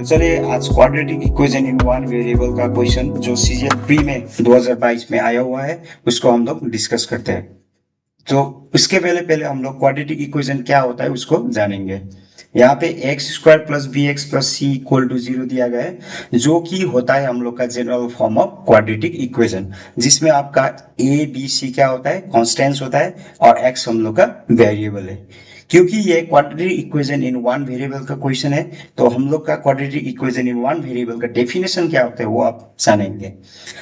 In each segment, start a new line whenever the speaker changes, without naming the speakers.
चलिए आज quadratic equation in one variable का क्वेश्चन जो सीजीएल प्री में 2022 में आया हुआ है उसको हम लोग डिस्कस करते हैं। तो उसके पहले पहले हम लोग क्वाड्रेटिक इक्वेशन क्या होता है उसको जानेंगे। यहाँ पे x square plus b x plus c equal to 0 दिया गया है जो कि होता है हम लोग का general form of quadratic equation, जिसमें आपका ए बी सी क्या होता है, कॉन्स्टेंट्स होता है और एक्स हम लोग का वेरिएबल है। क्योंकि ये quadratic equation in one variable का क्वेश्चन है तो हम लोग का quadratic equation in one variable का डेफिनेशन क्या होता है वो आप जानेंगे।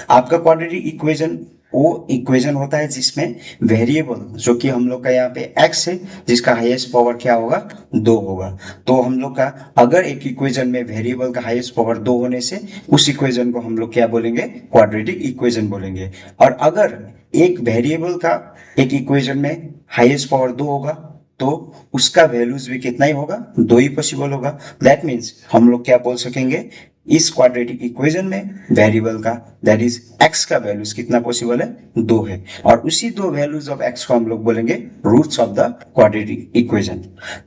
आपका क्वाड्रेटिक इक्वेशन वो इक्वेशन होता है जिसमें वेरिएबल जो कि हम लोग का यहाँ पे x है जिसका हाईएस्ट पावर क्या होगा, 2 होगा। तो हम लोग का अगर एक इक्वेशन में वेरिएबल का हाईएस्ट पावर 2 होने से उस इक्वेशन को हम लोग क्या बोलेंगे, क्वाड्रेटिक इक्वेशन बोलेंगे। और अगर एक वेरिएबल का एक इक्वेशन में हाईएस्ट पावर 2 होगा तो उसका वैल्यूज भी कितना ही होगा, 2 ही पॉसिबल होगा। दैट मीन्स हम लोग क्या बोल सकेंगे, इस क्वाड्रेटिक इक्वेशन में वेरिएबल का दैट इज x का वैल्यूज कितना पॉसिबल है, 2 है। और उसी 2 वैल्यूज ऑफ x को हम लोग बोलेंगे roots of the quadratic equation.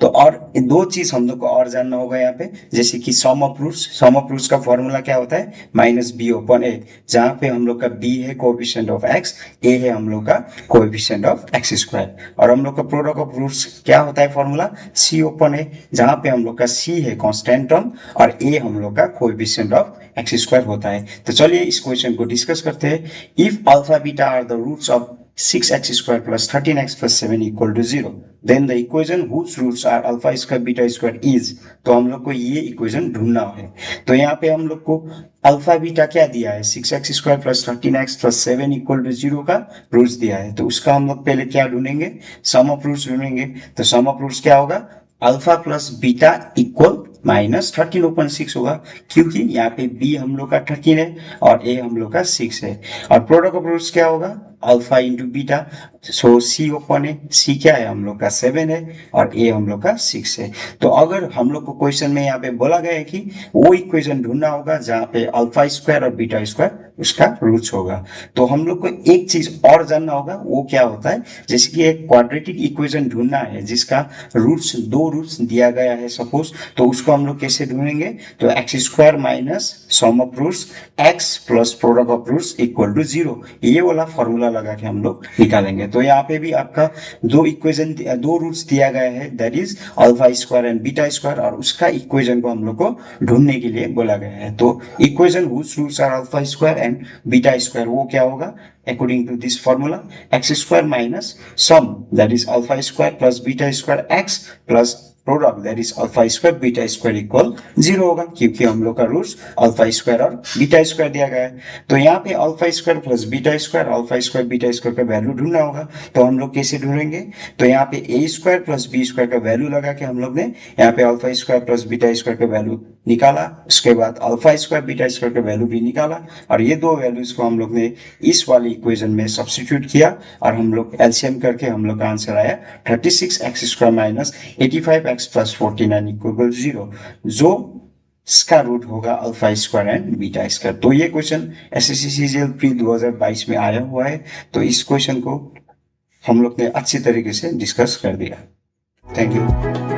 तो और 2 चीज हम लोग को और जानना होगा यहाँ पे, जैसे कि सम ऑफ रूट्स का फॉर्मूला क्या होता है, माइनस बी ओपन ए, जहां पे हम लोग का b है कोएफिशिएंट ऑफ x, a है हम लोग का कोएफिशिएंट ऑफ x स्क्वायर। और हम लोग का प्रोडक्ट ऑफ रूट्स क्या होता है फॉर्मूला, c ओपन ए, जहां पे हम लोग का c है कांस्टेंट टर्म और a हम लोग का कोएफिशिएंट ऑफ एक्स स्क्वायर होता है। तो चलिए इस क्वेश्चन को डिस्कस करते हैं। If alpha beta are the roots of 6x square plus 13x plus 7 equal to 0, then the equation whose roots are alpha square beta square is, तो हम लोग को ये इक्वेशन ढूंढना है। तो यहाँ पे हम लोग को अल्फा बीटा क्या दिया है, 6x square plus 13x plus 7 equal to 0 का रूट्स दिया है। तो उसका हम लोग पहले क्या ढूंढेंगे, सम ऑफ रूट्स ढूंढेंगे। तो सम ऑफ रूट्स क्या होगा, alpha plus beta equal minus 13/6 होगा, क्योंकि यहाँ पे b हम लोग का 13 है और a हम लोग का 6 है। और प्रोडक्ट ऑफ रूट्स क्या होगा, अल्फा इंटू बीटा, सो c ओपन है, c क्या है हम लोग का 7 है और a हम लोग का 6 है। तो अगर हम लोग को क्वेश्चन में यहाँ पे बोला गया है कि वो इक्वेशन ढूंढना होगा जहाँ पे अल्फा स्क्वायर और बीटा स्क्वायर उसका रूट्स होगा। तो हम लोग को एक चीज और जानना होगा, वो क्या होता है, जैसे कि एक क्वाड्रेटिक इक्वेशन ढूंढना है जिसका रूट्स 2 रूट्स दिया गया है सपोज, तो उसको हम लोग कैसे ढूंढेंगे, तो x square minus sum of roots x plus product of roots equal to 0, ये वाला फॉर्मूला लगा के हम लोग निकालेंगे। तो यहाँ पे भी आपका 2 रूट्स दिया गया है, that is alpha square and beta square, और उसका इक्वेशन को हम लोग को ढूंढने के लिए बोला गया है। तो equation whose roots are alpha square and beta square वो क्या होगा, according to this formula, x square minus sum that is alpha square plus beta square x plus product that is alpha square beta square equal 0 होगा, क्योंकि हम लोग का roots alpha square और beta square दिया गया है। तो यहाँ पे alpha square plus beta square, alpha square beta square का वैल्यू ढूंढना होगा। तो हम लोग कैसे ढूंढेंगे, तो यहाँ पे ए स्क्वायर प्लस बी स्क्वायर का वैल्यू लगा के हम लोग ने यहाँ पे alpha square plus beta square का वैल्यू निकाला, उसके बाद अल्फा स्क्वायर बीटा स्क्वायर का वैल्यू भी निकाला, और ये 2 वैल्यूज को हम लोग ने इस वाली इक्वेशन में सब्स्टिट्यूट किया और हम लोग एलसीएम करके हम लोग का आंसर आया 36x square minus 85x plus 49 equal 0, जो इसका रूट होगा alpha square and beta square. तो ये क्वेश्चन एसएससी सीजीएल प्री 2022 में आया हुआ है। तो इस क्वेश्चन को हम लोग ने अच्छी तरीके से डिस्कस कर दिया। Thank you.